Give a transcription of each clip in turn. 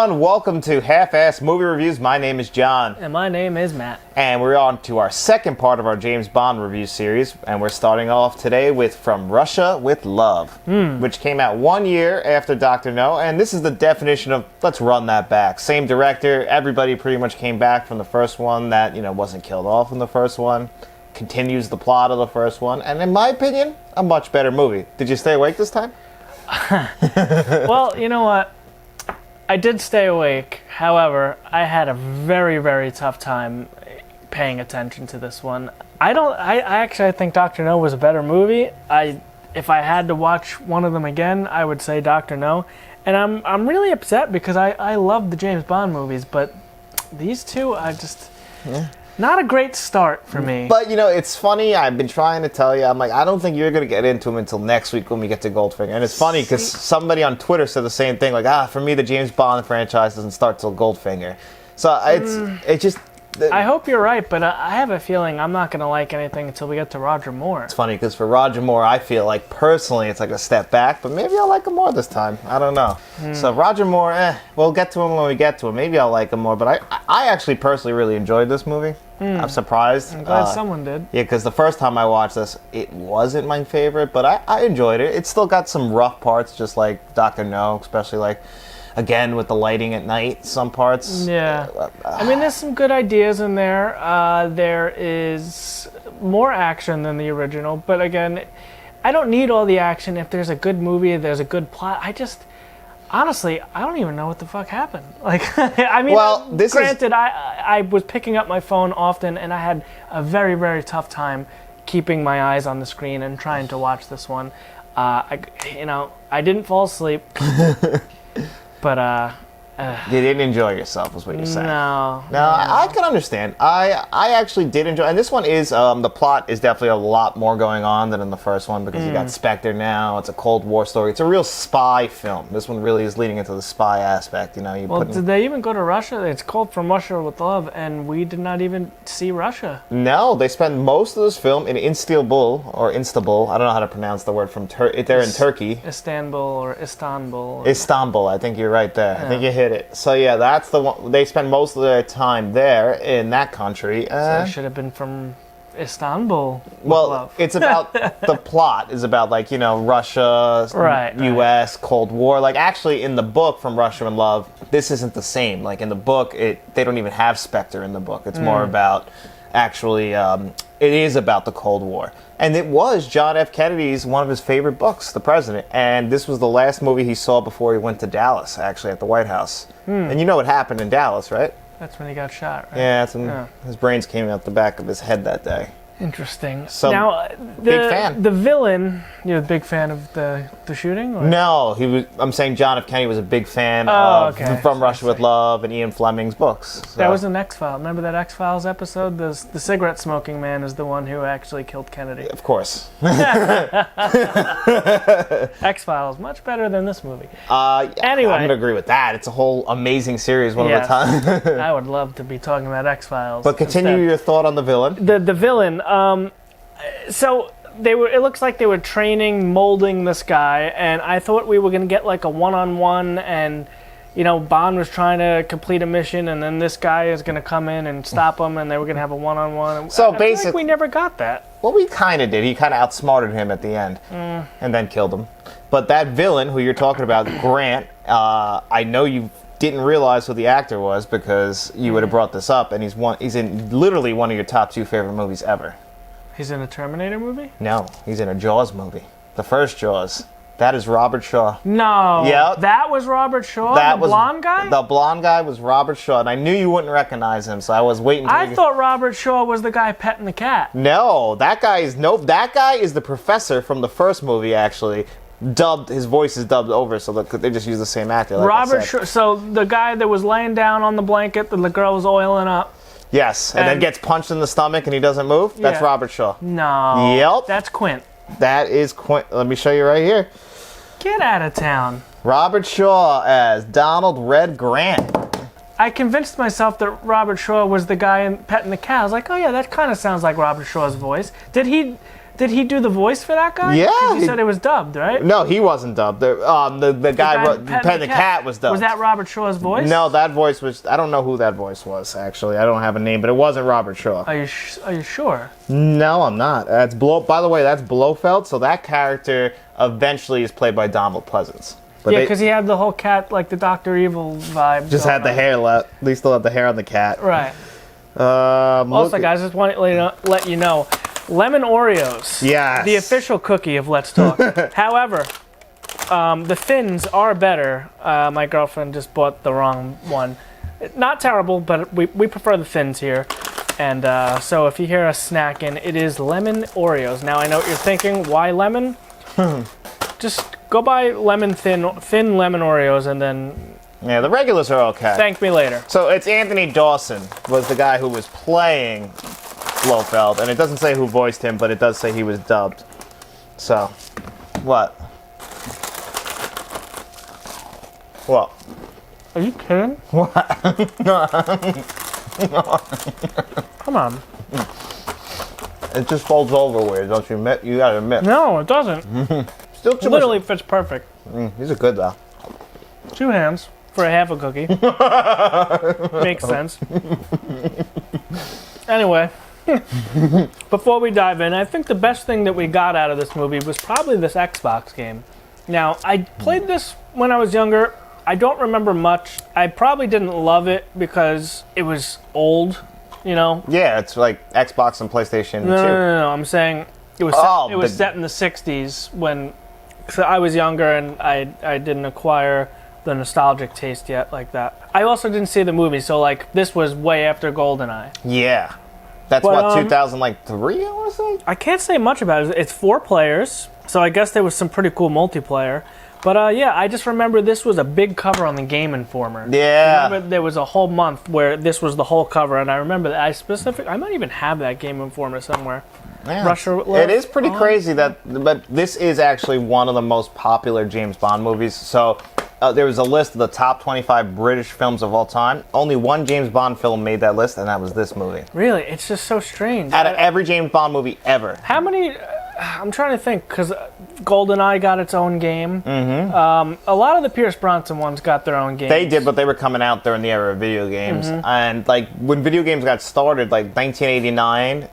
everyone, welcome to Half-Ass Movie Reviews. My name is John. And my name is Matt. And we're on to our second part of our James Bond review series. And we're starting off today with From Russia with Love, which came out 1 year after Dr. No. And this is the definition of, let's run that back. Same director, everybody pretty much came back from the first one that, wasn't killed off in the first one. Continues the plot of the first one. And in my opinion, a much better movie. Did you stay awake this time? Well, you know what? I did stay awake. However, I had a very, very tough time paying attention to this one. I think Dr. No was a better movie. If I had to watch one of them again, I would say Dr. No. And I'm really upset because I love the James Bond movies, but these two, not a great start for me. But, it's funny. I've been trying to tell you. I'm like, I don't think you're going to get into them until next week when we get to Goldfinger. And it's funny because somebody on Twitter said the same thing. Like, for me, the James Bond franchise doesn't start till Goldfinger. So it's just... I hope you're right, but I have a feeling I'm not going to like anything until we get to Roger Moore. It's funny because for Roger Moore, I feel like personally it's like a step back, but maybe I'll like him more this time. I don't know. So Roger Moore, we'll get to him when we get to him. Maybe I'll like him more, but I actually personally really enjoyed this movie. I'm surprised. I'm glad someone did. Yeah, because the first time I watched this, it wasn't my favorite, but I enjoyed it. It's still got some rough parts, just like Dr. No, especially like... Again, with the lighting at night, some parts. Yeah. I mean, there's some good ideas in there. There is more action than the original. But again, I don't need all the action. If there's a good movie, there's a good plot. Honestly, I don't even know what the fuck happened. Like, I mean, granted, I was picking up my phone often, and I had a very, very tough time keeping my eyes on the screen and trying to watch this one. I didn't fall asleep. But, you didn't enjoy yourself, is what you're saying. No. I can understand. I actually did enjoy, and this one is, the plot is definitely a lot more going on than in the first one, because you got Spectre now, it's a Cold War story, it's a real spy film. This one really is leading into the spy aspect, Did they even go to Russia? It's called From Russia with Love, and we did not even see Russia. No, they spend most of this film in Istanbul, I don't know how to pronounce the word from they're in Turkey. Istanbul. Istanbul, I think you're right there. Yeah. I think you hit it. So yeah, that's the one. They spend most of their time there in that country. So it should have been from Istanbul. Well, it's about the plot is about Russia, U.S., Cold War. Like actually, in the book From Russia in Love, this isn't the same. Like in the book, they don't even have Spectre in the book. It's more about actually. It is about the Cold War. And it was John F. Kennedy's one of his favorite books, The President. And this was the last movie he saw before he went to Dallas, actually, at the White House. And you know what happened in Dallas, right? That's when he got shot, right? Yeah, that's when his brains came out the back of his head that day. Interesting. So, now, big fan. The villain, you're a big fan of the shooting? Or? No, I'm saying John F. Kennedy was a big fan of From Russia with Love and Ian Fleming's books. So. That was an X-Files. Remember that X-Files episode? The cigarette smoking man is the one who actually killed Kennedy. Of course. X-Files, much better than this movie. Anyway. I'm going to agree with that. It's a whole amazing series one of a time. I would love to be talking about X-Files. But continue your thought on the villain. The villain. So it looks like they were molding this guy, and I thought we were going to get like a one-on-one, and Bond was trying to complete a mission, and then this guy is going to come in and stop him, and they were going to have a one-on-one. So basically, we never got that. Well, we kind of did. He kind of outsmarted him at the end, and then killed him. But that villain who you're talking about, Grant, I know you didn't realize who the actor was because you would have brought this up, and he's in literally one of your top 2 favorite movies ever. He's in a Terminator movie? No, he's in a Jaws movie. The first Jaws. That is Robert Shaw. No. Yeah. That was Robert Shaw? Blonde guy? The blonde guy was Robert Shaw, and I knew you wouldn't recognize him, so I was waiting. I thought Robert Shaw was the guy petting the cat. No, that guy is the professor from the first movie, actually. His voice is dubbed over, so they just use the same actor. Like Robert Shaw, so the guy that was laying down on the blanket that the girl was oiling up. Yes, and then gets punched in the stomach and he doesn't move? That's Robert Shaw. No. Yep. That's Quint. That is Quint. Let me show you right here. Get out of town. Robert Shaw as Donald Red Grant. I convinced myself that Robert Shaw was the guy petting the cat. I was like, oh yeah, that kind of sounds like Robert Shaw's voice. Did Did he do the voice for that guy? Yeah. 'Cause you said it was dubbed, right? No, he wasn't dubbed. The guy petting the cat was dubbed. Was that Robert Shaw's voice? No, that voice was... I don't know who that voice was, actually. I don't have a name, but it wasn't Robert Shaw. Are you sure? No, I'm not. That's By the way, that's Blofeld, so that character eventually is played by Donald Pleasance. But yeah, because he had the whole cat, like the Dr. Evil vibe. Just had the hair left. They still have the hair on the cat. Right. Also, guys, just want to let you know, lemon Oreos. Yes. The official cookie of Let's Talk. However, the thins are better. My girlfriend just bought the wrong one. Not terrible, but we prefer the thins here. And so if you hear us snacking, it is lemon Oreos. Now, I know what you're thinking. Why lemon? Just go buy thin lemon Oreos and then... Yeah, the regulars are okay. Thank me later. So it's Anthony Dawson was the guy who was playing Blofeld, and it doesn't say who voiced him, but it does say he was dubbed. So, what? What? Are you kidding? What? Come on. It just folds over weird, don't you admit? You gotta admit. No, it doesn't. Still too Literally fits perfect. These are good though. 2 hands for a half a cookie. Makes sense. Anyway, before we dive in, I think the best thing that we got out of this movie was probably this Xbox game. Now, I played this when I was younger. I don't remember much. I probably didn't love it because it was old, you know? Yeah, it's like Xbox and PlayStation 2. No. I'm saying it was set in the 60s when so I was younger and I didn't acquire the nostalgic taste yet like that. I also didn't see the movie, so like this was way after GoldenEye. Yeah. That's 2003, I want to say? I can't say much about it. It's 4 players, so I guess there was some pretty cool multiplayer. But yeah, I just remember this was a big cover on the Game Informer. Yeah. I remember there was a whole month where this was the whole cover, and I remember that I might even have that Game Informer somewhere. Yeah. Russia. It is pretty crazy but this is actually one of the most popular James Bond movies. So there was a list of the top 25 British films of all time. Only one James Bond film made that list, and that was this movie. Really? It's just so strange. Out of every James Bond movie ever. How many... I'm trying to think, because GoldenEye got its own game. Mm-hmm. A lot of the Pierce Brosnan ones got their own games. They did, but they were coming out during the era of video games. Mm-hmm. And like when video games got started, like 1989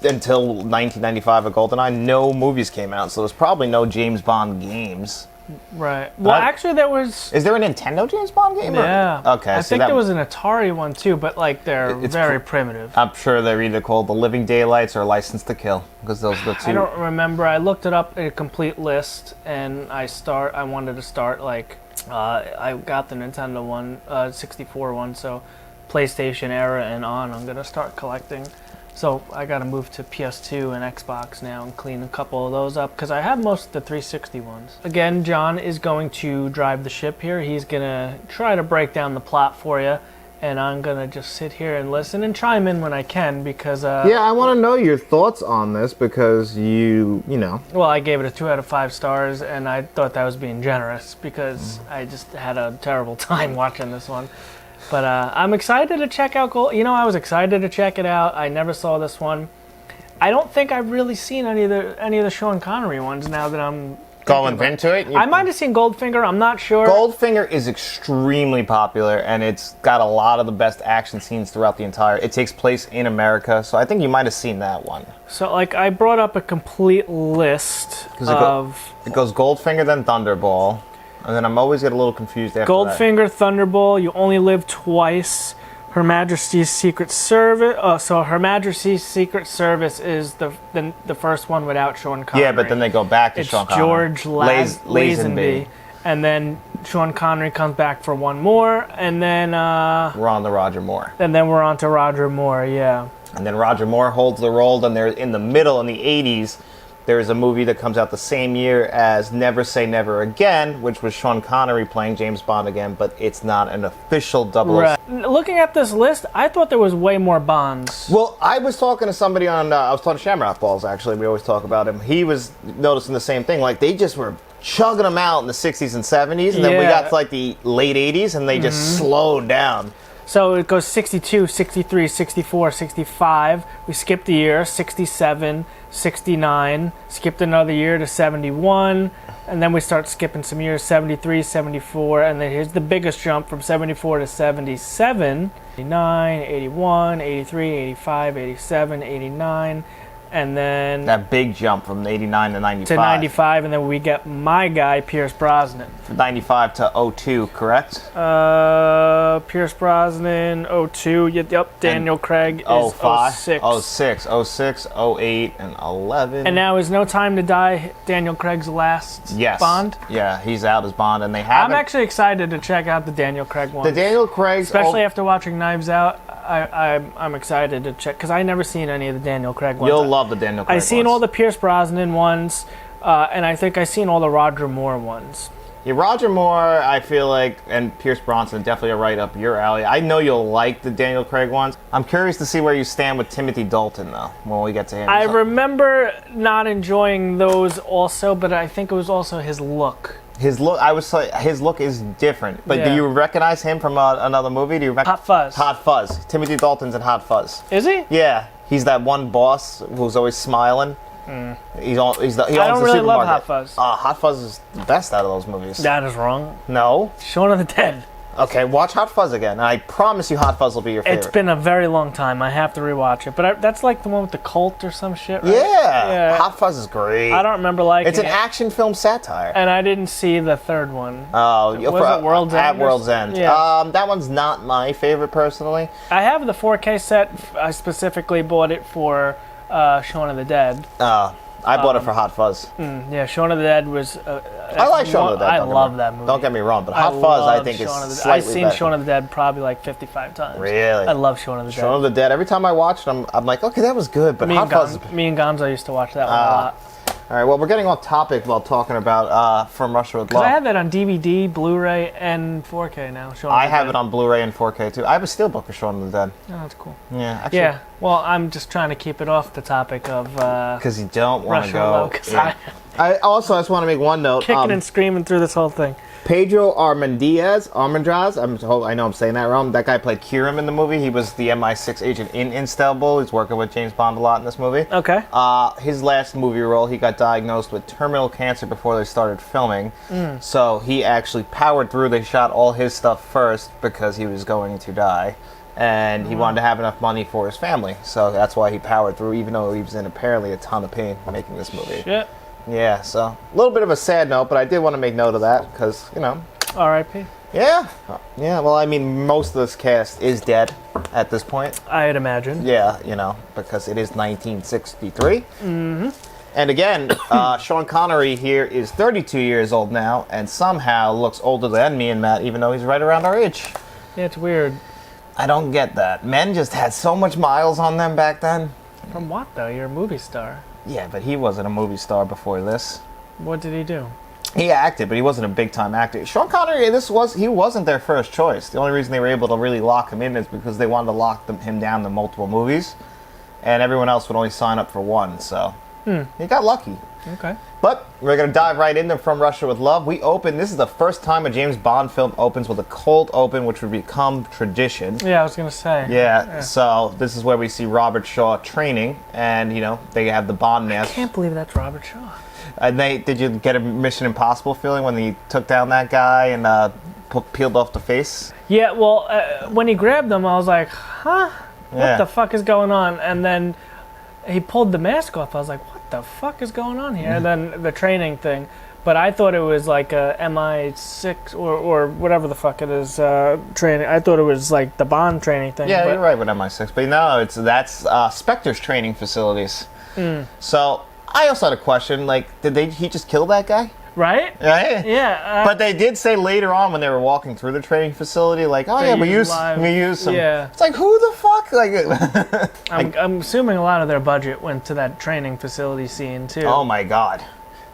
until 1995 at GoldenEye, no movies came out. So there's probably no James Bond games. Right. Well, actually, there was... Is there a Nintendo James Bond game? Yeah. Okay. I think there was an Atari one, too, but, like, they're very primitive. I'm sure they're either called The Living Daylights or License to Kill, because those are the two. I don't remember. I looked it up, a complete list, and I wanted to start, like... I got the Nintendo one, 64 one, so PlayStation era and on, I'm going to start collecting. So I got to move to PS2 and Xbox now and clean a couple of those up because I have most of the 360 ones. Again, John is going to drive the ship here. He's going to try to break down the plot for you, and I'm going to just sit here and listen and chime in when I can because... yeah, I want to know your thoughts on this because you know... Well, I gave it a 2 out of 5 stars, and I thought that was being generous because I just had a terrible time watching this one. But I'm excited to check out I was excited to check it out. I never saw this one. I don't think I've really seen any of the Sean Connery ones now that I'm going into it. I might have seen Goldfinger. I'm not sure. Goldfinger is extremely popular, and it's got a lot of the best action scenes throughout the entire... It takes place in America, so I think you might have seen that one. So, like, I brought up a complete list of... It goes Goldfinger, then Thunderball. And then I'm always get a little confused after Goldfinger, Thunderball, You Only Live Twice, Her Majesty's Secret Service. So Her Majesty's Secret Service is the first one without Sean Connery. Yeah, but then they go back to Sean Connery. It's George Lazenby. And then Sean Connery comes back for one more, and then... we're on to Roger Moore. And then we're on to Roger Moore, yeah. And then Roger Moore holds the role, and they're in the middle, in the 80s... There's a movie that comes out the same year as Never Say Never Again, which was Sean Connery playing James Bond again, but it's not an official 007. Right. Looking at this list, I thought there was way more Bonds. Well, I was talking to somebody on, I was talking to Shamrock Balls, actually. We always talk about him. He was noticing the same thing. Like, they just were chugging them out in the 60s and 70s, and then we got to, like, the late 80s, and they just slowed down. So it goes 62, 63, 64, 65. We skipped a year, 67, 69. Skipped another year to 71. And then we start skipping some years, 73, 74. And then here's the biggest jump from 74 to 77. 89, 81, 83, 85, 87, 89. And then that big jump from 89 to 95. To 95, and then we get my guy, Pierce Brosnan. From 95 to 02, correct? Pierce Brosnan, 02. Yep, Daniel and Craig is 06. 06, 08, and 11. And now is No Time to Die Daniel Craig's last Bond? Yeah, he's out as Bond, and they have. I'm actually excited to check out the Daniel Craig one. The Daniel Craig, especially after watching Knives Out. I'm excited to check because I never seen any of the Daniel Craig ones. You'll love the Daniel Craig ones. I've seen ones. all the Pierce Brosnan ones, and I think I've seen all the Roger Moore ones. Yeah, Roger Moore, I feel like, and Pierce Brosnan definitely are right up your alley. I know you'll like the Daniel Craig ones. I'm curious to see where you stand with Timothy Dalton, though, when we get to him. I remember not enjoying those also, but I think it was also his look. His look, I would say, his look is different. But do you recognize him from another movie? Do you Hot Fuzz. Hot Fuzz. Timothy Dalton's in Hot Fuzz. Is he? Yeah, he's that one boss who's always smiling. He owns the I don't really love Hot Fuzz. Hot Fuzz is the best out of those movies. That is wrong. No. Shaun of the Dead. Okay, watch Hot Fuzz again. And I promise you Hot Fuzz will be your favorite. It's been a very long time. I have to rewatch it. But that's like the one with the cult or some shit, right? Yeah. Hot Fuzz is great. I don't remember liking it. It's an action film satire. And I didn't see the third one. Oh, was it World's End? At World's End. Yeah. That one's not my favorite, personally. I have the 4K set. I specifically bought it for Shaun of the Dead. I bought it for Hot Fuzz. Yeah, Shaun of the Dead was... I like Shaun of the Dead. I love that movie. Don't get me wrong, but Hot Fuzz, I think, is slightly better. I've seen Shaun of the Dead probably like 55 times. Really? I love Shaun of the Dead. Shaun of the Dead. Every time I watch it, I'm like, okay, that was good, but Hot Fuzz... Me and Gonzo used to watch that one a lot. All right, well, we're getting off topic while talking about From Russia with Love. I have that on DVD, Blu-ray, and 4K now. I have it on Blu-ray and 4K, too. I have a steelbook of Shaun of the Dead. Oh, that's cool. Yeah, actually. Yeah, well, I'm just trying to keep it off the topic of... Because you don't want to go... I just want to make one note. Kicking and screaming through this whole thing. Pedro Armendariz, I know I'm saying that wrong. That guy played Kirim in the movie. He was the MI6 agent in Istanbul. He's working with James Bond a lot in this movie. Okay. His last movie role, he got diagnosed with terminal cancer before they started filming. So he actually powered through. They shot all his stuff first because he was going to die. And he wanted to have enough money for his family. So that's why he powered through, even though he was in apparently a ton of pain making this movie. Shit. Yeah, so a little bit of a sad note, but I did want to make note of that because, R.I.P. Yeah. Yeah, well, I mean, most of this cast is dead at this point. I'd imagine. Yeah, because it is 1963. Mm-hmm. And again, Sean Connery here is 32 years old now and somehow looks older than me and Matt, even though he's right around our age. Yeah, it's weird. I don't get that. Men just had so much miles on them back then. From what, though? You're a movie star. Yeah, but he wasn't a movie star before this. What did he do? He acted, but he wasn't a big-time actor. Sean Connery, he wasn't their first choice. The only reason they were able to really lock him in is because they wanted to lock him down to multiple movies, and everyone else would only sign up for one, so he got lucky. Okay. But we're going to dive right into From Russia with Love. This is the first time a James Bond film opens with a cold open, which would become tradition. Yeah, I was going to say. Yeah, so this is where we see Robert Shaw training, and, they have the Bond mask. I can't believe that's Robert Shaw. And did you get a Mission Impossible feeling when he took down that guy and peeled off the face? Yeah, well, when he grabbed them, I was like, huh? What the fuck is going on? And then he pulled the mask off. I was like, what the fuck is going on here? And then the training thing. But I thought it was like a MI6 or whatever the fuck it is training. I thought it was like the Bond training thing. Yeah, you're right with MI6. But no, that's Spectre's training facilities. So I also had a question. Like, he just kill that guy? Right? Yeah. But they did say later on when they were walking through the training facility, like, oh yeah, we use some. Yeah. It's like, who the fuck? Like, I'm assuming a lot of their budget went to that training facility scene too. Oh my god.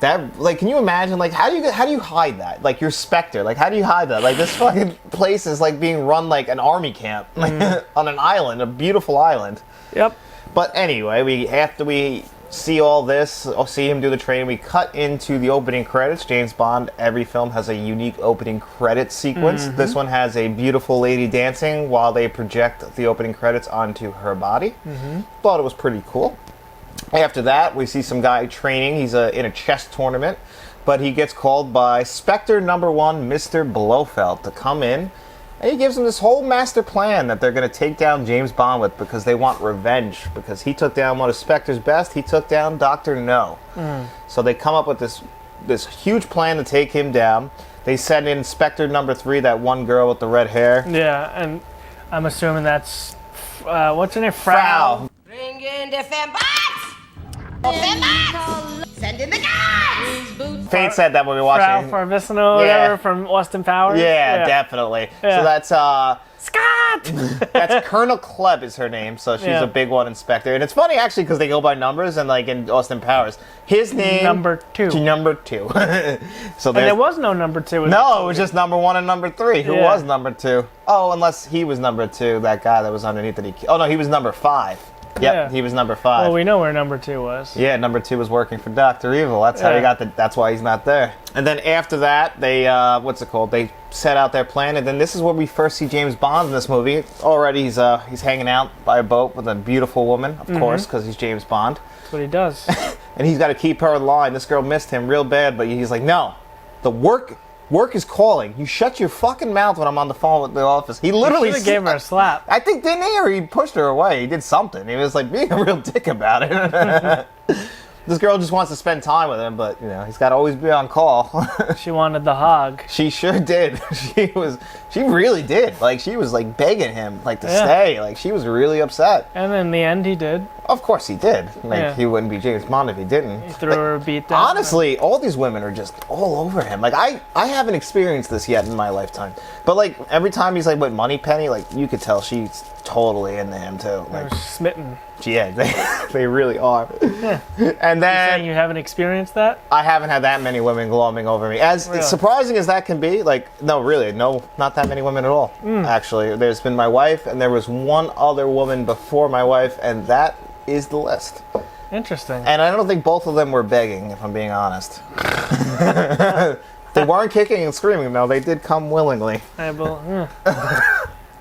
That, like, can you imagine, like, how do you hide that? Like, you're Spectre, like, how do you hide that? Like, this fucking place is like being run like an army camp, like, on an island, a beautiful island. Yep. But anyway, after we see all this, see him do the training, we cut into the opening credits. James Bond, every film has a unique opening credit sequence. This one has a beautiful lady dancing while they project the opening credits onto her body. Thought it was pretty cool. After that, we see some guy training. He's in a chess tournament, but he gets called by Spectre number 1, Mr. Blofeld, to come in. And he gives them this whole master plan that they're going to take down James Bond with because they want revenge. Because he took down one of Spectre's best. He took down Dr. No. So they come up with this huge plan to take him down. They send in Spectre number 3, that one girl with the red hair. Yeah, and I'm assuming that's, what's her name? Frau. Bring in the fembots! Fembots! Send in the guys! Fate said that when we were Frau watching. Farvicino, whatever, from Austin Powers. Yeah, definitely. Yeah. So that's Scott! that's Colonel Klebb is her name, so she's a big one, Inspector. And it's funny actually because they go by numbers, and like in Austin Powers, his name Number 2. Number 2. So And there was no number 2. no, it was just number 1 and number 3. Who was number 2? Oh, unless he was number 2, that guy that was underneath that he. Oh no, he was number 5. Yep, he was number 5. Well, we know where number 2 was. Yeah, number 2 was working for Dr. Evil. That's how he got the. That's why he's not there. And then after that, they what's it called? They set out their plan, and then this is where we first see James Bond in this movie. Already, he's hanging out by a boat with a beautiful woman, of course, because he's James Bond. That's what he does. And he's got to keep her in line. This girl missed him real bad, but he's like, no, the work is calling. You shut your fucking mouth when I'm on the phone with the office. He literally gave her a slap. I think, didn't he? Or he pushed her away. He did something. He was like being a real dick about it. This girl just wants to spend time with him, but, you know, he's got to always be on call. She wanted the hog. She sure did. She really did. Like, she was, like, begging him, like, to stay. Like, she was really upset. And in the end, he did. Of course he did. Like, he wouldn't be James Bond if he didn't. He threw her a beat down. Honestly, all these women are just all over him. Like, I haven't experienced this yet in my lifetime. But, like, every time he's, like, with Moneypenny, like, you could tell she's totally into him, too. Like, They're smitten. yeah, they really are. Yeah. And You then saying you haven't experienced that? I haven't had that many women glomming over me. As surprising as that can be, like, no, really, no, not that many women at all, actually. There's been my wife, and there was one other woman before my wife, and that is the list. Interesting. And I don't think both of them were begging, if I'm being honest. They weren't kicking and screaming, though. They did come willingly.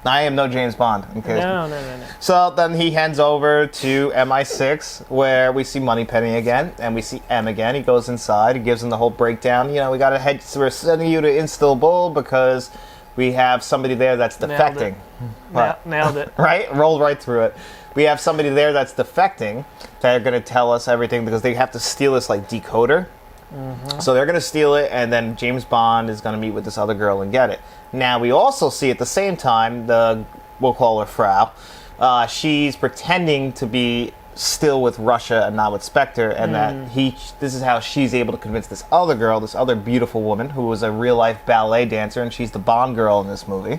I am no James Bond. In case. No. So then he hands over to MI6, where we see Moneypenny again, and we see M again. He goes inside. He gives him the whole breakdown. You know, we got to head. So we're sending you to Istanbul because we have somebody there that's defecting. Nailed it. Right? Rolled right through it. We have somebody there that's defecting. They're going to tell us everything because they have to steal this like decoder. So they're going to steal it, and then James Bond is going to meet with this other girl and get it. Now, we also see at the same time, we'll call her Frau, she's pretending to be still with Russia and not with Spectre, and that this is how she's able to convince this other girl, this other beautiful woman, who was a real-life ballet dancer, and she's the Bond girl in this movie.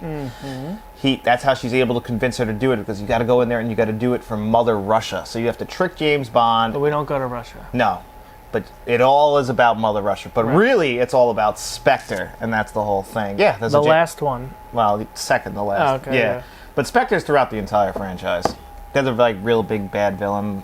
That's how she's able to convince her to do it, because you got to go in there and you got to do it for Mother Russia. So you have to trick James Bond. But we don't go to Russia. No. But it all is about Mother Russia. But really, it's all about Spectre, and that's the whole thing. Yeah, there's the last one. Well, second to last. Oh, okay. Yeah. But Spectre's throughout the entire franchise. They're the like real big bad villain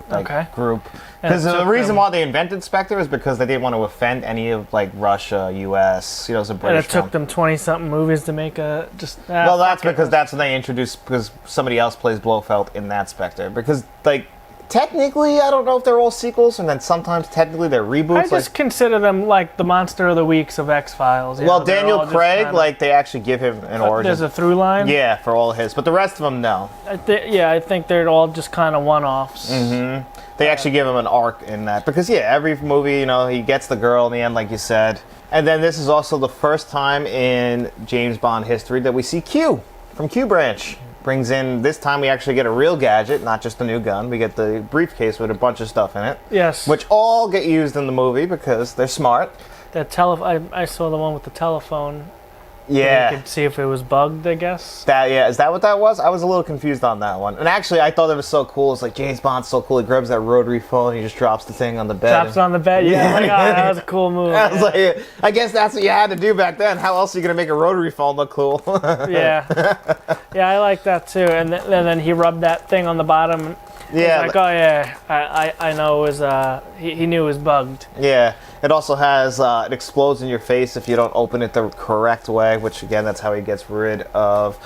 group. Because the reason why they invented Spectre is because they didn't want to offend any of like Russia, U.S. You know, it's a British. And it took them 20-something movies to make a well, that's because that's when they introduced because somebody else plays Blofeld in that Spectre. Because like. Technically, I don't know if they're all sequels, and then sometimes technically they're reboots. I just consider them like the Monster of the Weeks of X-Files. Well, Daniel Craig, like they actually give him an origin. There's a through line? Yeah, for all his. But the rest of them, no. I think they're all just kind of one-offs. They actually give him an arc in that. Because, yeah, every movie, you know, he gets the girl in the end, like you said. And then this is also the first time in James Bond history that we see Q from Q Branch. Brings in, this time we actually get a real gadget, not just a new gun. We get the briefcase with a bunch of stuff in it. Yes. Which all get used in the movie because they're smart. I saw the one with the telephone. Yeah. You could see if it was bugged, I guess. Is that what that was? I was a little confused on that one. And actually, I thought it was so cool. It's like, James Bond's so cool. He grabs that rotary phone and he just drops the thing on the bed. Drops on the bed, yeah. Like, oh, that was a cool move. I was like, I guess that's what you had to do back then. How else are you going to make a rotary phone look cool? Yeah. Yeah, I like that too. And then he rubbed that thing on the bottom. Yeah. He's like, oh yeah, I know it was, he knew it was bugged. Yeah. It also has, it explodes in your face if you don't open it the correct way, which again, that's how he gets rid of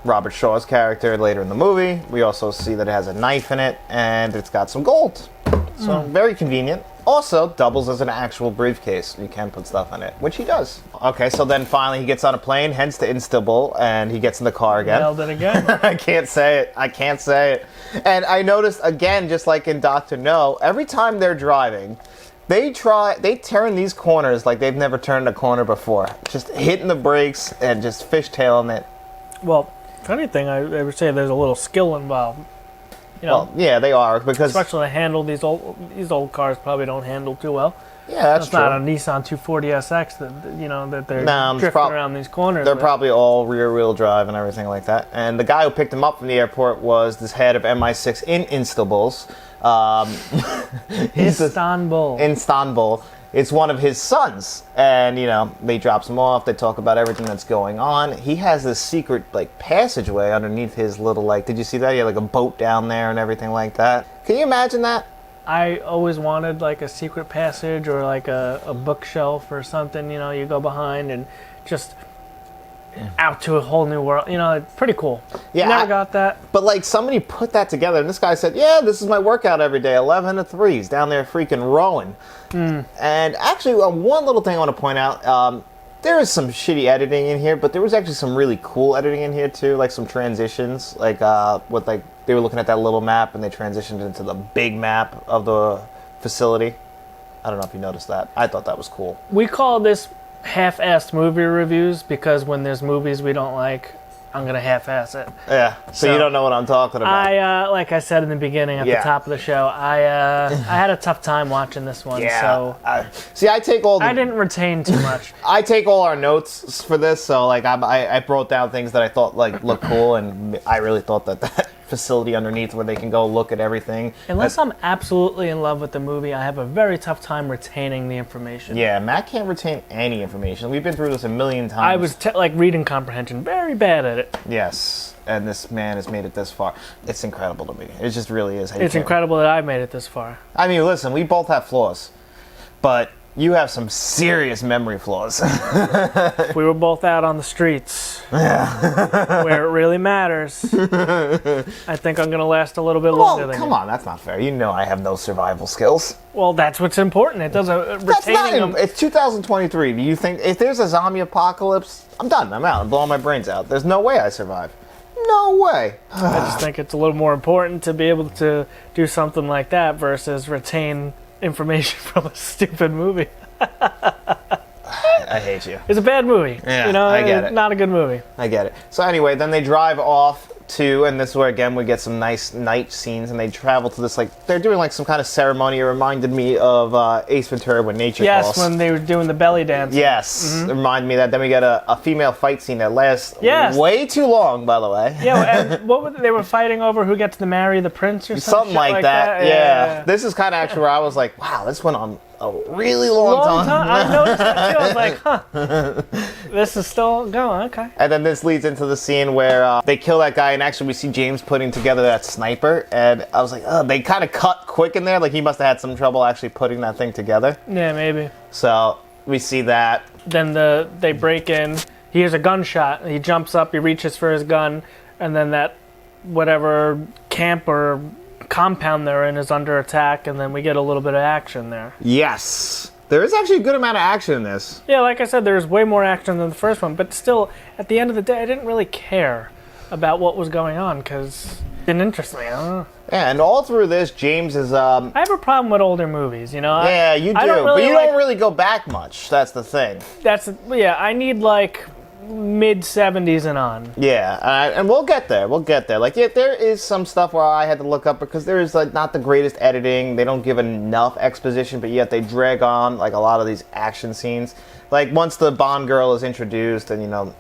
Robert Shaw's character later in the movie. We also see that it has a knife in it, and it's got some gold. So very convenient. Also doubles as an actual briefcase. You can put stuff in it, which he does. Okay, so then finally he gets on a plane, heads to Istanbul, and he gets in the car again. Nailed it again. I can't say it. And I noticed again, just like in Dr. No, every time they're driving, they turn these corners like they've never turned a corner before. Just hitting the brakes and just fishtailing it. Well, if anything, I would say there's a little skill involved. You know, Well, yeah, they are, because especially to handle these old cars probably don't handle too well. yeah, that's It's true. not a Nissan 240SX that they're No, it's drifting around these corners. They're with. probably all rear-wheel drive and everything like that. And the guy who picked him up from the airport was this head of MI6 in Istanbul. Istanbul. Istanbul. It's one of his sons, and they drops him off. They talk about everything that's going on. He has this secret passageway underneath his little Did you see that? He had a boat down there and everything like that. Can you imagine that? I always wanted a secret passage or a bookshelf or something. You go behind and just out to a whole new world. It's pretty cool. Yeah, Never got that. But somebody put that together, and this guy said, "Yeah, this is my workout every day, 11 to 3. He's down there freaking rowing." And actually, one little thing I want to point out: there is some shitty editing in here, but there was actually some really cool editing in here too, like some transitions, with they were looking at that little map and they transitioned into the big map of the facility. I don't know if you noticed that. I thought that was cool. We call this half-assed movie reviews because when there's movies we don't like, I'm going to half-ass it. Yeah, so you don't know what I'm talking about. I, like I said in the beginning at the top of the show, I had a tough time watching this one. Yeah. So I take all the... I didn't retain too much. I take all our notes for this, so I wrote down things that I thought looked cool, and I really thought that facility underneath where they can go look at everything. Unless I'm absolutely in love with the movie, I have a very tough time retaining the information. Yeah, Matt can't retain any information. We've been through this a million times. I was reading comprehension, very bad at it. Yes, and this man has made it this far. It's incredible to me. It just really is. It's incredible that I've made it this far. I mean, listen, we both have flaws, but you have some serious memory flaws. If we were both out on the streets, where it really matters, I think I'm going to last a little bit longer than you. Come on, that's not fair. You know I have no survival skills. Well, that's what's important. It doesn't retaining them. It's 2023. Do you think if there's a zombie apocalypse, I'm done. I'm out. I'm blowing my brains out. There's no way I survive. No way. I just think it's a little more important to be able to do something like that versus retain information from a stupid movie. I hate you. It's a bad movie. Yeah, I get it. Not a good movie. I get it. So anyway, then they drive off to, and this is where again we get some nice night scenes, and they travel to this they're doing some kind of ceremony. It reminded me of Ace Ventura when nature calls. Yes, when they were doing the belly dance. Yes, it reminded me of that. Then we get a female fight scene that lasts way too long, by the way. Yeah, and they were fighting over who gets to marry the prince or something like that. Yeah. This is kind of actually where I was like, wow, this went on a really long time. I noticed that too. I was like, huh, this is still going, okay. And then this leads into the scene where they kill that guy, and actually we see James putting together that sniper, and I was like, oh, they kind of cut quick in there, he must have had some trouble actually putting that thing together. Yeah, maybe. So we see that. Then they break in, he hears a gunshot, he jumps up, he reaches for his gun, and then that whatever camp or compound they're in is under attack, and then we get a little bit of action there. Yes. There is actually a good amount of action in this. Yeah, like I said, there's way more action than the first one, but still, at the end of the day, I didn't really care about what was going on, because it didn't interest me. I don't know. Yeah, and all through this, James is... I have a problem with older movies, Yeah, you do, but you don't really go back much. That's the thing. I need, mid-70s and on. Yeah, and we'll get there. There is some stuff where I had to look up because there is not the greatest editing. They don't give enough exposition, but yet they drag on a lot of these action scenes. Once the Bond girl is introduced, and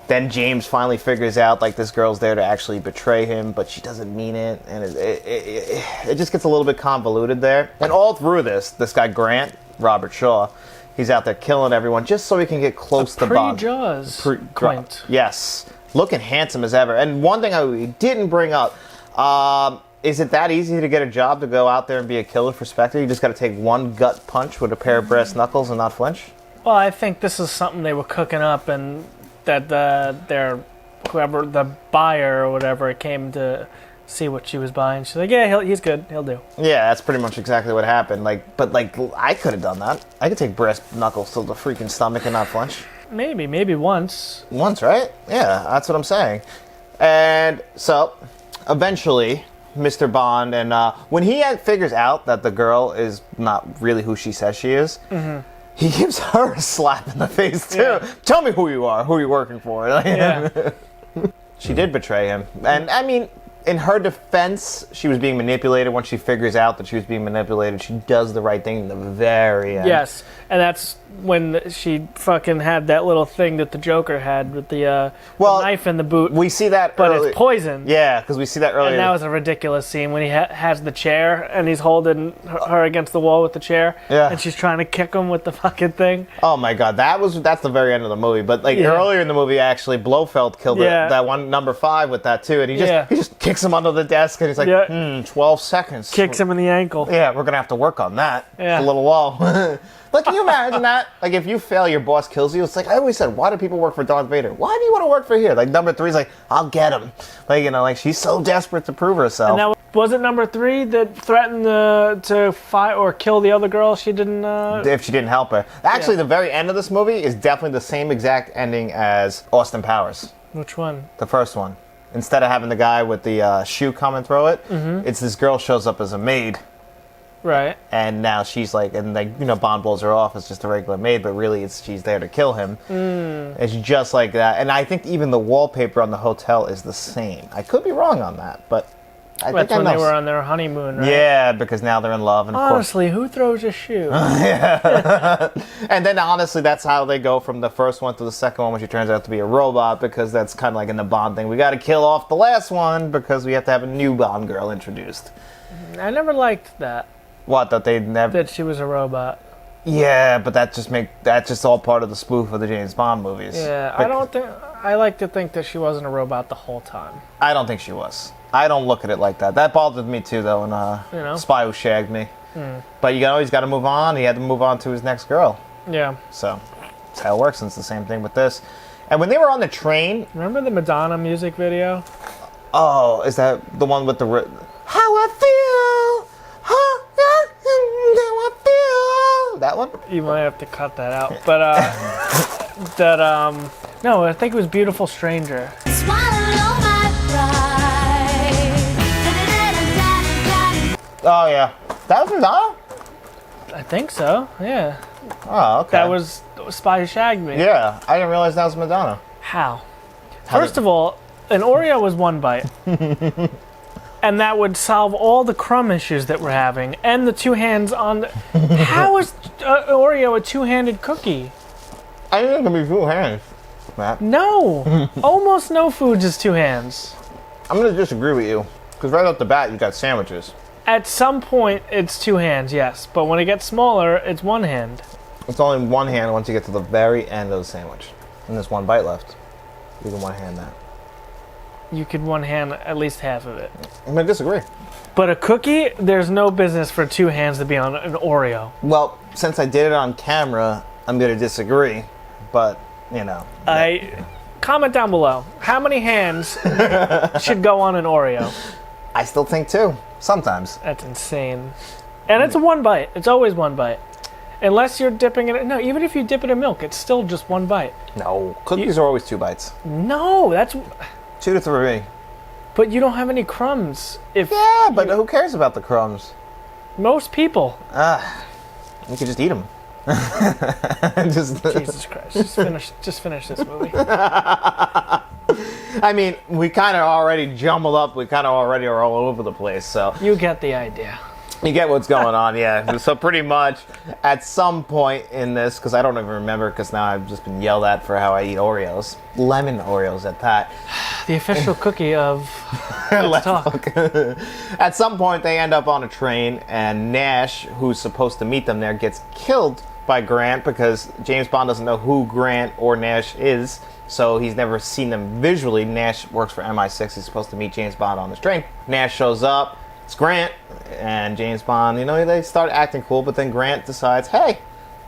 then James finally figures out this girl's there to actually betray him, but she doesn't mean it, and it just gets a little bit convoluted there. And all through this guy Grant, Robert Shaw, he's out there killing everyone just so he can get close to Bond. Pre-Jaws Clint. Yes. Looking handsome as ever. And one thing we didn't bring up, is it that easy to get a job to go out there and be a killer for Spectre? You just got to take one gut punch with a pair of brass knuckles and not flinch? Well, I think this is something they were cooking up, and that whoever the buyer or whatever came to see what she was buying. She's like, yeah, he's good. He'll do. Yeah, that's pretty much exactly what happened. But I could have done that. I could take brass knuckles to the freaking stomach and not flinch. Maybe once. Once, right? Yeah, that's what I'm saying. And so, eventually, Mr. Bond, and when he figures out that the girl is not really who she says she is, he gives her a slap in the face, too. Yeah. Tell me who you are, who you're working for. Yeah. She did betray him. And, I mean, in her defense, she was being manipulated. Once she figures out that she was being manipulated, she does the right thing in the very end. Yes, and that's when she fucking had that little thing that the Joker had with the knife in the boot. We see that but it's poison. Yeah, because we see that earlier. And that was a ridiculous scene when he has the chair and he's holding her against the wall with the chair. Yeah. And she's trying to kick him with the fucking thing. Oh my god, that's the very end of the movie. But earlier in the movie, actually, Blofeld killed that one number 5 with that too, and he just kicks him under the desk, and he's like, 12 seconds. Kicks him in the ankle. Yeah, we're gonna have to work on that. Yeah. It's a little while. Like, can you imagine that? Like, if you fail, your boss kills you. It's like, I always said, why do people work for Darth Vader? Why do you want to work for here? Like, number 3's like, I'll get him. Like, she's so desperate to prove herself. And that was it number 3 that threatened to fight or kill the other girl? She didn't... If she didn't help her. Actually, the very end of this movie is definitely the same exact ending as Austin Powers. Which one? The first one. Instead of having the guy with the shoe come and throw it, it's this girl shows up as a maid. Right. And now she's like, and Bond blows her off as just a regular maid, but really she's there to kill him. It's just like that. And I think even the wallpaper on the hotel is the same. I could be wrong on that, but I think I know. That's when they were on their honeymoon, right? Yeah, because now they're in love. And honestly, who throws a shoe? Yeah. And then honestly, that's how they go from the first one to the second one, when she turns out to be a robot, because that's kind of like in the Bond thing. We got to kill off the last one because we have to have a new Bond girl introduced. I never liked that. What, that they never... That she was a robot. Yeah, but that's just all part of the spoof of the James Bond movies. Yeah, I like to think that she wasn't a robot the whole time. I don't think she was. I don't look at it like that. That bothered me too, though, in Spy Who Shagged Me. But you always got to move on. He had to move on to his next girl. Yeah. So, that's how it works, and it's the same thing with this. And when they were on the train... Remember the Madonna music video? Oh, is that the one with the... How I feel... That one? You might have to cut that out. But, no, I think it was Beautiful Stranger. Oh, yeah. That was Madonna? I think so, yeah. Oh, okay. That was Spy Who Shagged Me. Yeah, I didn't realize that was Madonna. How? First of all, an Oreo was one bite. And that would solve all the crumb issues that we're having. And the two hands on the... How is Oreo a two-handed cookie? I think it can be two hands, Matt. No. Almost no foods is two hands. I'm going to disagree with you. Because right off the bat, you got sandwiches. At some point, it's two hands, yes. But when it gets smaller, it's one hand. It's only one hand once you get to the very end of the sandwich. And there's one bite left. You can one hand that. You could one hand at least half of it. I'm going to disagree. But a cookie, there's no business for two hands to be on an Oreo. Well, since I did it on camera, I'm going to disagree. But, Comment down below. How many hands should go on an Oreo? I still think two. Sometimes. That's insane. And it's a one bite. It's always one bite. Unless you're dipping it... No, even if you dip it in milk, it's still just one bite. No. Cookies are always two bites. No, that's... 2 to 3. But you don't have any crumbs. Yeah, but who cares about the crumbs? Most people. You could just eat them. Jesus Christ. Just finish this movie. I mean, we kind of already jumbled up. We kind of already are all over the place, so... You get the idea. You get what's going on, yeah. So pretty much, at some point in this, because I don't even remember, because now I've just been yelled at for how I eat Oreos. Lemon Oreos at that. The official cookie of Let's Talk. At some point, they end up on a train, and Nash, who's supposed to meet them there, gets killed by Grant, because James Bond doesn't know who Grant or Nash is, so he's never seen them visually. Nash works for MI6. He's supposed to meet James Bond on this train. Nash shows up, it's Grant and James Bond. You know, they start acting cool, but then Grant decides, hey,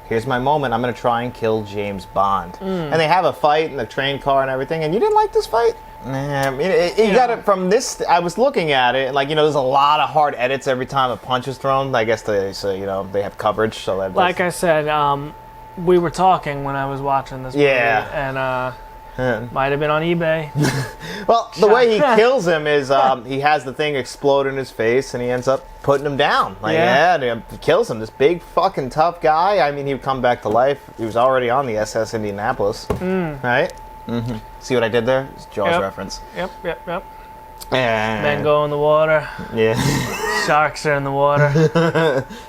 here's my moment. I'm going to try and kill James Bond. And they have a fight in the train car and everything. And you didn't like this fight? Nah, I mean, you got it from this. I was looking at it, and like, you know, there's a lot of hard edits every time a punch is thrown. I guess they have coverage, so that. Like I said, we were talking when I was watching this movie, and might have been on eBay. Well, the way he kills him is he has the thing explode in his face, and he ends up putting him down. Like, he kills him. This big fucking tough guy. I mean, he would come back to life. He was already on the SS Indianapolis, right? Mm-hmm. See what I did there? It's Jaws reference. Yep. And Men go in the water. Yeah. Sharks are in the water.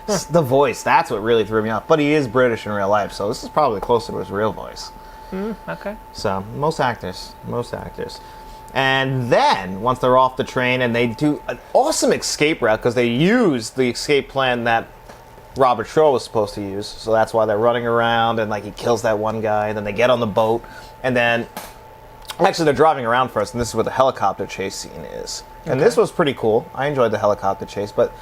The voice, that's what really threw me off. But he is British in real life, so this is probably closer to his real voice. Okay. So, most actors. And then, once they're off the train, and they do an awesome escape route, because they use the escape plan that Robert Shaw was supposed to use. So that's why they're running around, and like he kills that one guy, and then they get on the boat, and then actually they're driving around first, and this is where the helicopter chase scene is. And this was pretty cool. I enjoyed the helicopter chase, but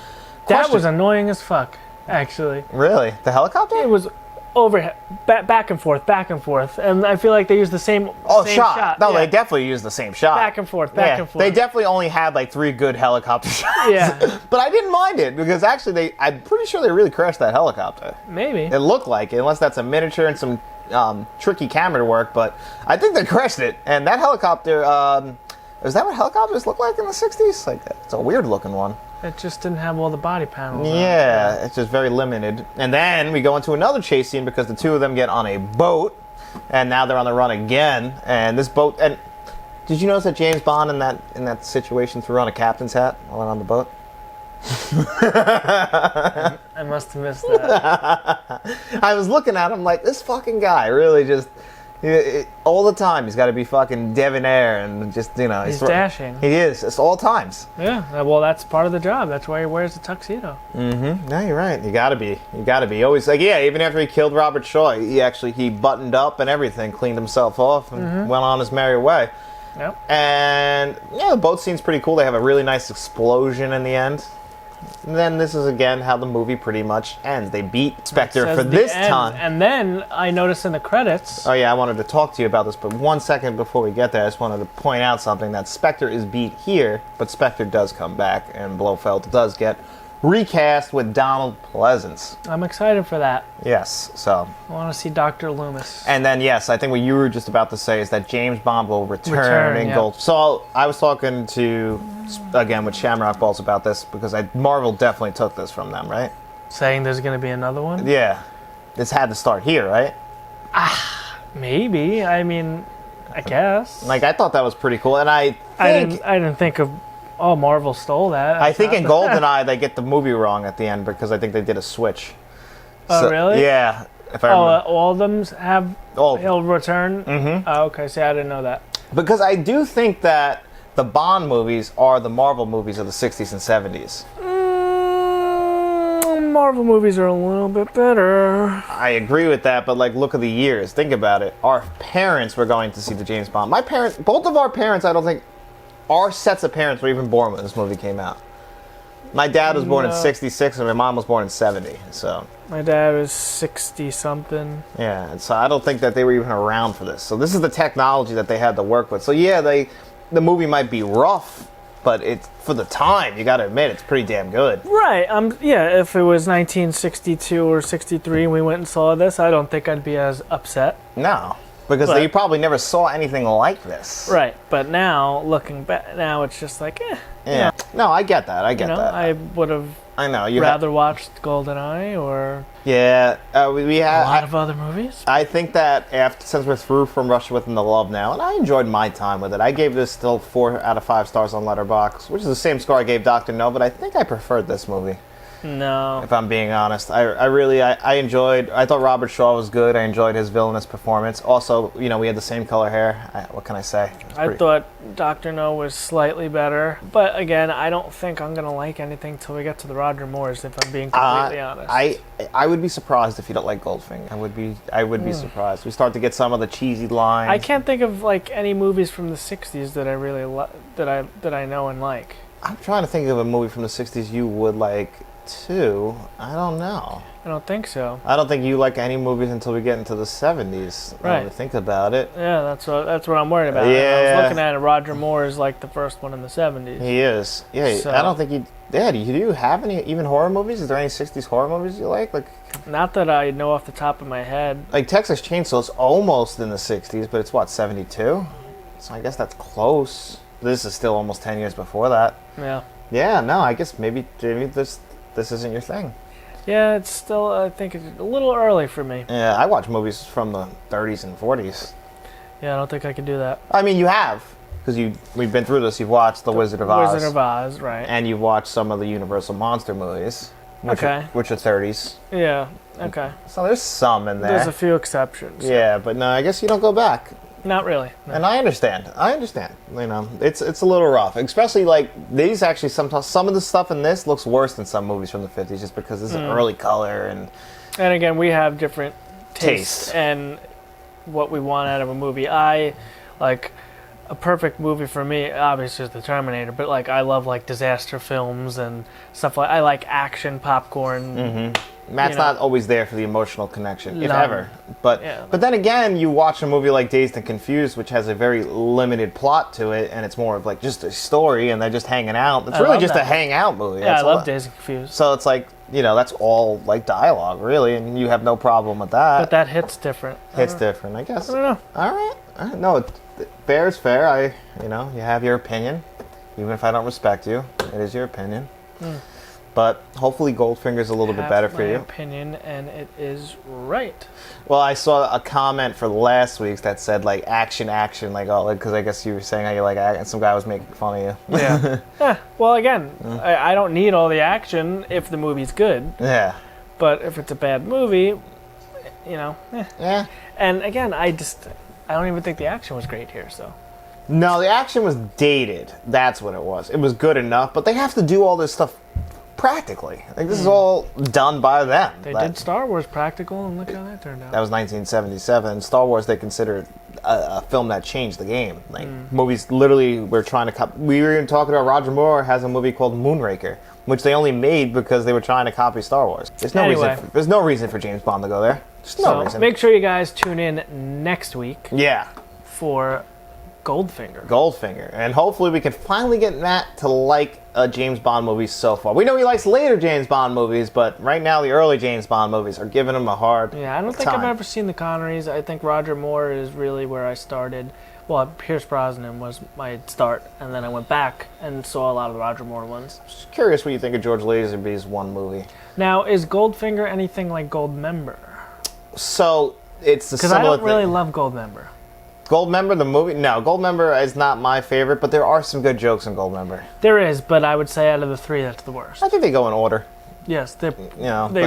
that was annoying as fuck, actually. Really? The helicopter? It was overhead, back and forth, and I feel like they used the same shot. No, they definitely used the same shot. Back and forth. They definitely only had like 3 good helicopter shots. Yeah. But I didn't mind it, because actually I'm pretty sure they really crashed that helicopter. Maybe. It looked like it, unless that's a miniature and some tricky camera work, but I think they crashed it. And that helicopter, is that what helicopters look like in the 60s? Like, it's a weird looking one. It just didn't have all the body panels. Yeah, it's just very limited. And then we go into another chase scene, because the two of them get on a boat, and now they're on the run again. And this boat, and did you notice that James Bond in that situation threw on a captain's hat while on the boat? I must have missed that. I was looking at him like, this fucking guy really just all the time he's got to be fucking debonair and just, you know, he's dashing. He is. It's all times. Yeah. Well, that's part of the job. That's why he wears a tuxedo. Mm-hmm. No, you're right. You gotta be. Always like, yeah. Even after he killed Robert Shaw, he buttoned up and everything, cleaned himself off, and went on his merry way. Yep. And yeah, the boat scene's pretty cool. They have a really nice explosion in the end. And then this is again how the movie pretty much ends. They beat Spectre for this time. And then I noticed in the credits. Oh yeah, I wanted to talk to you about this, but 1 second before we get there, I just wanted to point out something, that Spectre is beat here, but Spectre does come back, and Blofeld does get recast with Donald Pleasance. I'm excited for that. Yes, so. I want to see Dr. Loomis. And then, yes, I think what you were just about to say is that James Bond will return in Gold. So I was talking to, again, with Shamrock Balls about this, because Marvel definitely took this from them, right? Saying there's going to be another one? Yeah. This had to start here, right? Maybe. I mean, I guess. Like, I thought that was pretty cool, and I didn't think of... Oh, Marvel stole that. I think in GoldenEye they get the movie wrong at the end, because I think they did a switch. Oh, really? Yeah. If I remember. All of them have... He'll return? Mm-hmm. Oh, okay. See, I didn't know that. Because I do think that the Bond movies are the Marvel movies of the 60s and 70s. Marvel movies are a little bit better. I agree with that, but like, look at the years. Think about it. Our parents were going to see the James Bond. Both of our parents, I don't think... Our sets of parents were even born when this movie came out. My dad was born in 66 and my mom was born in 70, so... My dad was 60-something. Yeah, and so I don't think that they were even around for this. So this is the technology that they had to work with. So yeah, the movie might be rough, but it's, for the time, you gotta admit, it's pretty damn good. Right, yeah, if it was 1962 or 63 and we went and saw this, I don't think I'd be as upset. No. Because you probably never saw anything like this. Right, but now, looking back, now it's just like, Yeah. You know, no, I get that. I get that. I would have rather watched GoldenEye or we had a lot of other movies. I think that since we're through From Russia with the Love now, and I enjoyed my time with it, I gave this still 4 out of 5 stars on Letterboxd, which is the same score I gave Dr. No, but I think I preferred this movie. No. If I'm being honest. I enjoyed... I thought Robert Shaw was good. I enjoyed his villainous performance. Also, you know, we had the same color hair. What can I say? I thought Dr. No was slightly better. But again, I don't think I'm going to like anything till we get to the Roger Moores, if I'm being completely honest. I would be surprised if you don't like Goldfinger. I would be surprised. We start to get some of the cheesy lines. I can't think of like any movies from the 60s that I really that I know and like. I'm trying to think of a movie from the 60s you would like too. I don't know. I don't think so. I don't think you like any movies until we get into the 70s. Right. When we think about it. Yeah, that's what I'm worried about. Yeah. I was looking at it. Roger Moore is like the first one in the 70s. He is. Yeah. So, I don't think he. Yeah. Do you have any even horror movies? Is there any 60s horror movies you like? Not that I know off the top of my head. Like Texas Chainsaw is almost in the 60s, but it's what, 72? So I guess that's close. This is still almost 10 years before that. Yeah. Yeah. No. I guess maybe this isn't your thing. Yeah, it's still, I think it's a little early for me. Yeah, I watch movies from the 30s and 40s. Yeah, I don't think I can do that. I mean, you have, because we've been through this. You've watched The Wizard of Oz. Wizard of Oz, right. And you've watched some of the Universal Monster movies, which are 30s. Yeah, okay. So there's some in there. There's a few exceptions. Yeah, but no, I guess you don't go back. Not really. No. And I understand. You know, it's a little rough, especially like these. Actually, sometimes some of the stuff in this looks worse than some movies from the 50s, just because this is early color and. And again, we have different tastes Taste. and what we want out of a movie. I like a perfect movie for me. Obviously, is The Terminator, but like I love like disaster films and stuff like. I like action popcorn. Mm-hmm. Matt's not always there for the emotional connection, if No. ever. But Yeah. but then again, you watch a movie like Dazed and Confused, which has a very limited plot to it, and it's more of like just a story, and they're just hanging out. It's I really love just that. a hangout movie. Yeah, That's I all love Dazed and Confused. So it's like, you know, that's all like dialogue, really, and you have no problem with that. But that hits different. It's different, I guess. I don't know. All right. No, fair is fair. You have your opinion, even if I don't respect you. It is your opinion. But hopefully Goldfinger's a little bit better for you. My opinion, and it is right. Well, I saw a comment for last week's that said like action, like because I guess you were saying how you like action. Some guy was making fun of you. Yeah. Well, again, I don't need all the action if the movie's good. Yeah. But if it's a bad movie, you know. Yeah. And again, I don't even think the action was great here. So. No, the action was dated. That's what it was. It was good enough, but they have to do all this stuff practically. Like this is all done by them. They did Star Wars practical, and look how that turned out. That was 1977. Star Wars, they considered a film that changed the game. Like movies, literally, we're trying to copy. We were even talking about Roger Moore has a movie called Moonraker, which they only made because they were trying to copy Star Wars. There's no reason for James Bond to go there. There's no reason. Make sure you guys tune in next week. Yeah. For Goldfinger. And hopefully we can finally get Matt to like a James Bond movie so far. We know he likes later James Bond movies, but right now the early James Bond movies are giving him a hard time. Yeah, I don't think I've ever seen the Connerys. I think Roger Moore is really where I started. Well, Pierce Brosnan was my start, and then I went back and saw a lot of the Roger Moore ones. Just curious what you think of George Lazenby's one movie. Now, is Goldfinger anything like Goldmember? So, it's the because I don't really love Goldmember. Goldmember, the movie? No, Goldmember is not my favorite, but there are some good jokes in Goldmember. There is, but I would say out of the three, that's the worst. I think they go in order. Yes, they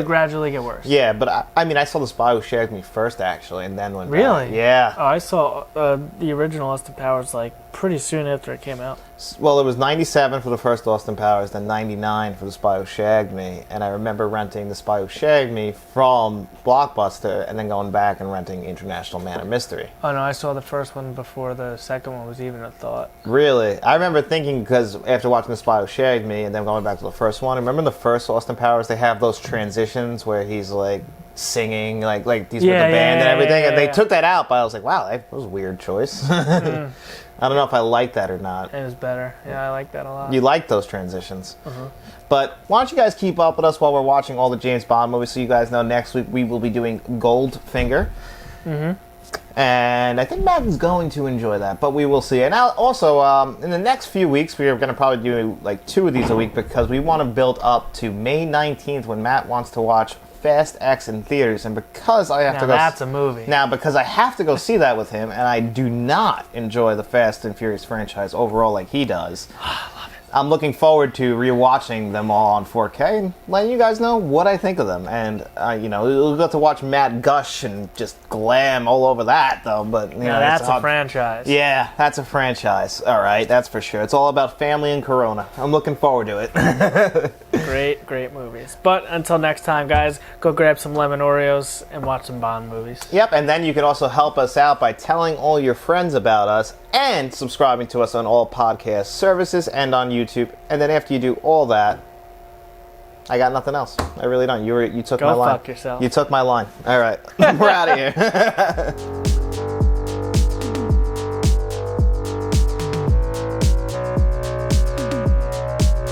gradually get worse. Yeah, but I mean, I saw The Spy Who Shagged Me first, actually, and then went Really? back. Yeah. Oh, I saw the original Austin Powers like pretty soon after it came out. Well, it was 97 for the first Austin Powers, then 99 for The Spy Who Shagged Me, and I remember renting The Spy Who Shagged Me from Blockbuster, and then going back and renting International Man of Mystery. Oh no, I saw the first one before the second one was even a thought. Really? I remember thinking, because after watching The Spy Who Shagged Me, and then going back to the first one, remember in the first Austin Powers, they have those transitions where he's like singing, like he's with the band and everything, and they took that out, but I was like, wow, that was a weird choice. I don't know if I like that or not. It was better. Yeah, I like that a lot. You like those transitions. But why don't you guys keep up with us while we're watching all the James Bond movies, so you guys know next week we will be doing Goldfinger. And I think Matt is going to enjoy that, but we will see. And now, also, in the next few weeks, we are going to probably do like 2 of these a week, because we want to build up to May 19th when Matt wants to watch Fast X in theaters, and because I have to go... that's a movie. Now, because I have to go see that with him, and I do not enjoy the Fast and Furious franchise overall like he does. I love it. I'm looking forward to rewatching them all on 4K and letting you guys know what I think of them. And, we'll get to watch Matt gush and just glam all over that, though. But that's a franchise. Yeah, that's a franchise. All right, that's for sure. It's all about family and Corona. I'm looking forward to it. great movies. But until next time, guys, go grab some lemon Oreos and watch some Bond movies. Yep, and then you can also help us out by telling all your friends about us and subscribing to us on all podcast services and on YouTube. And then after you do all that, I got nothing else. I really don't. You took my line. Go fuck yourself. You took my line. All right. We're out of here.